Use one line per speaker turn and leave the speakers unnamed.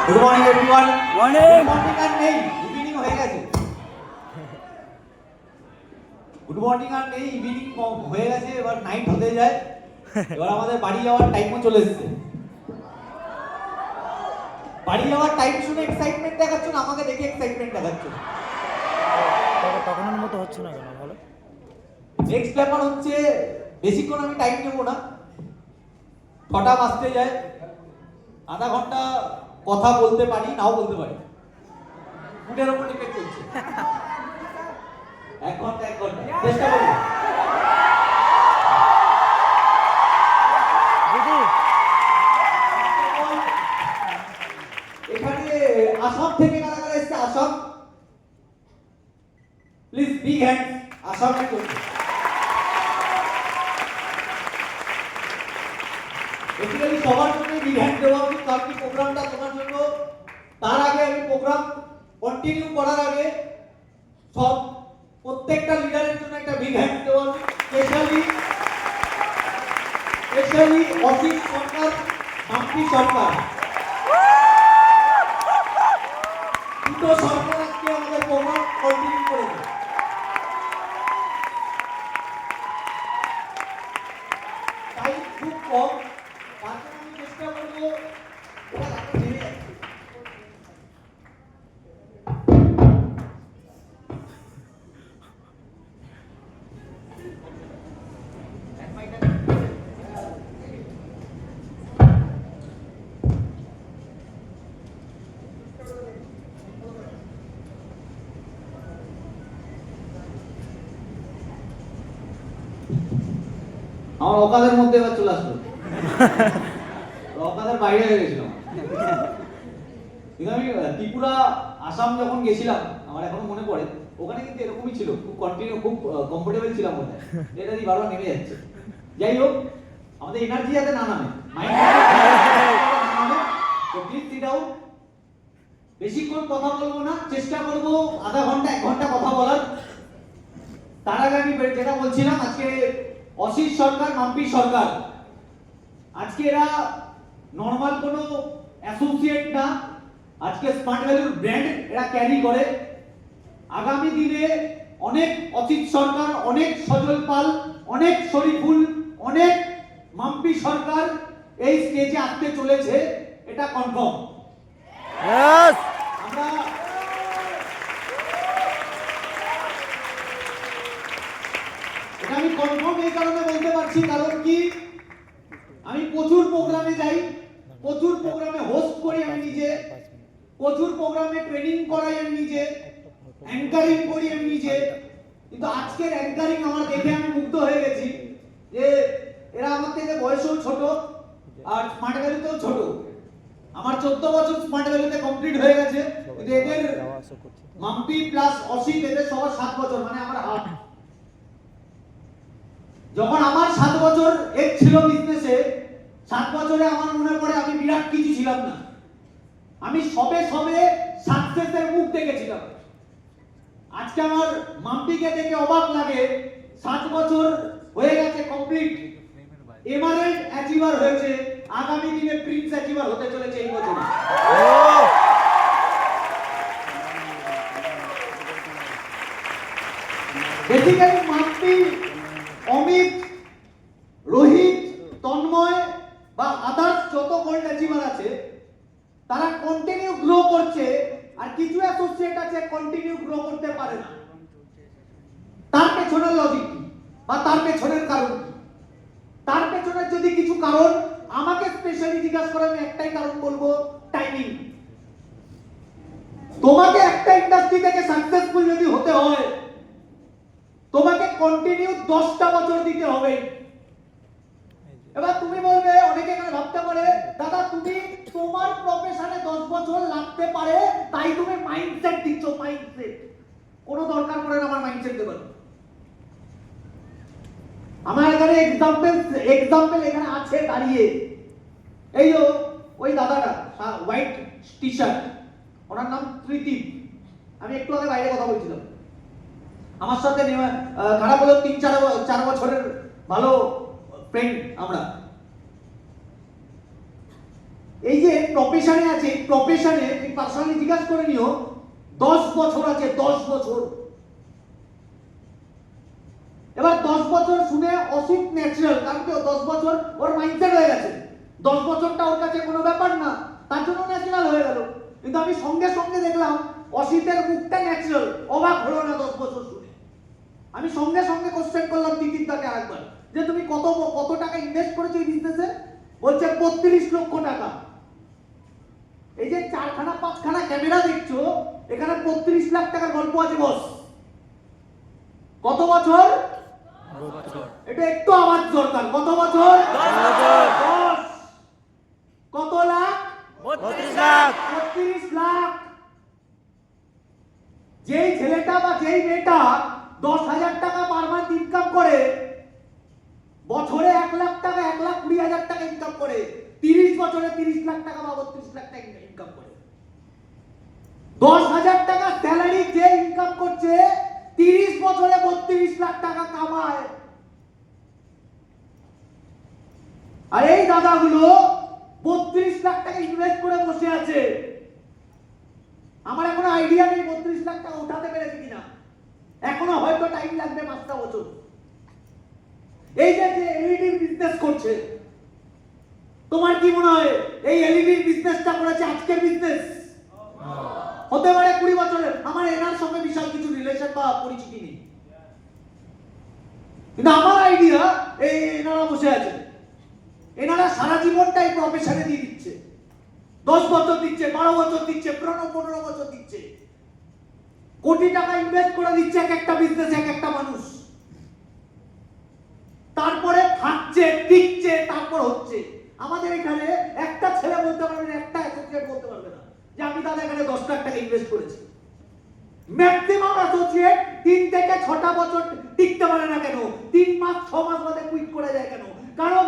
Good morning everyone.
Morning.
Morning আর নেই, evening হয়ে গেছে। গুড মর্নিং আর নেই, ইভিনিং হয়ে গেছে, এবার নাইট হতে যায়। এবার আমাদের বাড়ি যাওয়ার টাইমও চলে এসেছে। বাড়ি যাওয়ার টাইম শুনে এক্সাইটমেন্ট দেখাচ্ছ না, আমাকে দেখে এক্সাইটমেন্ট দেখাচ্ছ।
তখনের মতো হচ্ছে না কেন ভালো?
নেক্সট ব্যাপার হচ্ছে, বেশিক্ষণ আমি টাইম নেবো না, 6টা বাজতে যায়। আধা ঘন্টা কথা বলতে পারি, নাও বলতে পারি, মুডের উপর ডিপেন্ড করছে। 1 ঘন্টা চেষ্টা করবো।
দিদি
এখানে আসাম থেকে কারা কারা এসেছে? Assam, please big hand. আসামের জন্য বেসিক্যালি সবার জন্য বিগ হ্যান্ড দেওয়া উচিত, কারণ কি প্রোগ্রামটা তোমার জন্য। তার আগে আমি প্রোগ্রাম কন্টিনিউ করার আগে প্রত্যেকটা লিডারের জন্য একটা বিগ হ্যান্ড দেওয়া উচিত। স্পেশালি অসিত সরকার, মাম্পি সরকার, দুটো সরকার আজকে আমাদের প্রোগ্রাম কন্টিনিউ করেছে। তাই খুব কম, তারপর আমি চেষ্টা করবো এটা রাখতে জেনে যাচ্ছে। আমার অকাদের মধ্যে এবার চলে আসলো, অকাদের বাইরে হয়ে গেছিলাম। কিন্তু আমি ত্রিপুরা, আসাম যখন গেছিলাম, আমার এখনো মনে পড়ে, ওখানে কিন্তু এরকমই ছিল, খুব কন্টিনিউ, খুব কমফোর্টেবল ছিলাম ওখানে। এটা দিয়ে বারবার নেমে যাচ্ছে। যাই হোক, আমাদের এনার্জি যাতে না নামে, মাইন্ড প্লিজ সিট ডাউন। বেশিক্ষণ কথা বলবো না, চেষ্টা করবো আধা ঘন্টা 1 ঘন্টা কথা বলার। তার আগে আমি যেটা বলছিলাম, আজকে অসিত সরকার, মাম্পি সরকার, আজকে এরা নরমাল কোনো অ্যাসোসিয়েট না, আজকে স্মার্ট ভ্যালুর ব্র্যান্ড এরা ক্যারি করে। আগামী দিনে অনেক অসিত সরকার, অনেক সজল পাল, অনেক শরীফুল, অনেক মাম্পি সরকার এই স্টেজে আসতে চলেছে, এটা কনফার্ম। আমরা এটা আমি কনফার্ম এই কারণে বলতে পারছি, কারণ কি আমি প্রচুর প্রোগ্রামে যাই, প্রচুর প্রোগ্রামে হোস্ট করি আমি নিজে, প্রচুর প্রোগ্রামে ট্রেনিং করাই আমি নিজে, অ্যাঙ্কারিং করি আমি নিজে। কিন্তু আজকের অ্যাঙ্কারিং আমার দেখে আমি মুগ্ধ হয়ে গেছি যে এরা আমার থেকে বয়সেও ছোট আর স্মার্ট ভ্যালুতেও ছোট। আমার 14 বছর স্মার্ট ভ্যালুতে কমপ্লিট হয়ে গেছে, কিন্তু এদের মাম্পি প্লাস অসিত এদের সবার 7 বছর, মানে আমার হাফ। যখন আমার 7 বছর এজ ছিল বিজনেসে, 7 বছরে আমার মনে পড়ে আমি বিরাট কিছু ছিলাম না, আমি সবে সাকসেসের মুখ দেখেছিলাম। আজকে আমার মাম্পিকে দেখে অবাক লাগে, 7 বছর হয়ে গেছে কমপ্লিট, এমারেল্ড অ্যাচিভার হয়েছে, আগামী দিনে প্রিন্স অ্যাচিভার হতে চলেছে এই বছর। বেসিক্যালি মাম্পি, অমিত, রোহিত, তন্ময় বা আদার্স যত গোল্ড অ্যাচিভার আছে, তারা কন্টিনিউ গ্রো করছে, আর কিছু অ্যাসোসিয়েট আছে কন্টিনিউ গ্রো করতে পারে না। তার পেছনের লজিক কি, বা তার পেছনের কারণ কি? তার পেছনের যদি কিছু কারণ আমাকে স্পেশালি জিজ্ঞাসা করে, আমি একটাই কারণ বলবো, টাইমিং। তোমাকে একটা ইন্ডাস্ট্রি থেকে সাকসেসফুল যদি হতে হয়, তোমাকে কন্টিনিউ 10টা বছর দিতে হবে। এবার তুমি বলবে, অনেকে এখানে ভাবতে পারে, দাদা তুমি তোমার প্রফেশনে 10 বছর লাগতে পারে, তাই তুমি মাইন্ডসেট দিচ্ছ। মাইন্ডসেট কোনো দরকার পড়ে না আমার মাইন্ডসেট দেবার। আমার এখানে এক্সাম্পল এখানে আছে দাঁড়িয়ে, এই ওই দাদাটা হোয়াইট টি শার্ট, ওনার নাম ত্রিদীপ। আমি একটু আগে বাইরে কথা বলছিলাম, আমার সাথে খারাপ হলো 3-4 বছরের ভালো ফ্রেন্ড আমরা। এই যে প্রফেশনে আছে, এই প্রফেশনে পার্সোনালি জিজ্ঞাসা করে নিও, 10 বছর আছে, 10 বছর। এবার 10 বছর শুনে অসিত ন্যাচারাল, কারণ কি 10 বছর ওর মাইন্ডসেট হয়ে গেছে, 10 বছরটা ওর কাছে কোনো ব্যাপার না, তার জন্য ন্যাচারাল হয়ে গেল। কিন্তু আমি সঙ্গে সঙ্গে দেখলাম অসিতের মুখটা ন্যাচারাল, অবাক হলো না 10 বছর শুনে। আমি সঙ্গে সঙ্গে কোশ্চেন করলাম তিতিরদাকে আরেকবার, যে তুমি কত টাকা ইনভেস্ট করেছো এই বিজনেসে? বলছে 32 লক্ষ টাকা। এই যে 4খানা 5খানা ক্যামেরা দেখছো, এখানে 32 লাখ টাকার গল্প আছে বস। কত বছর? এটা একটু আওয়াজ দরকার। কত বছর? 10। কত লাখ?
32 লাখ।
32 লাখ। যেই ছেলেটা বা যেই মেয়েটা 10,000 টাকা পার মান্থ ইনকাম করে, বছরে 1 লাখ টাকা, 1,20,000 টাকা ইনকাম করে, 30 বছরে 30 লাখ টাকা বা 32 লাখ টাকা ইনকাম করে। 10,000 টাকা স্যালারি যে ইনকাম করছে, 30 বছরে 32 লাখ টাকা কামায়। আর এই দাদাগুলো 32 লাখ টাকা ইনভেস্ট করে বসে আছে। আমার এখনো আইডিয়া নেই 32 লাখ টাকা উঠাতে পেরেছে কিনা, এখনো হয়তো টাইম লাগবে 5টা বছর। এই যে এলইডি বিজনেস করছে, তোমার কি মনে হয় এই এলইডি বিজনেসটা করেছে আজকের বিজনেস? হতে পারে 20 বছরের। আমার এনার সঙ্গে বিশাল কিছু রিলেশন বা পরিচিতি নেই, কিন্তু আমার আইডিয়া এই এনারা বসে আছে, এনারা সারা জীবনটা এই প্রফেশনে দিয়ে দিচ্ছে। 10 বছর দিচ্ছে, 12 বছর দিচ্ছে, 15 বছর দিচ্ছে, কোটি টাকা ইনভেস্ট করে দিচ্ছে এক একটা বিজনেস, এক একটা মানুষ। তারপরে থাকছে, টিকছে, তারপর হচ্ছে। আমাদের এখানে একটা ছেলে বলতে পারবে না, একটা অ্যাসোসিয়েট বলতে পারবে না যে আমি তাদের এখানে 10 লাখ টাকা ইনভেস্ট করেছি। ম্যাক্সিমাম অ্যাসোসিয়েট 3 থেকে 6টা বছর টিকতে পারে না কেন? 3 মাস 6 মাস বাদে কুইট করে যায় কেন? কারণ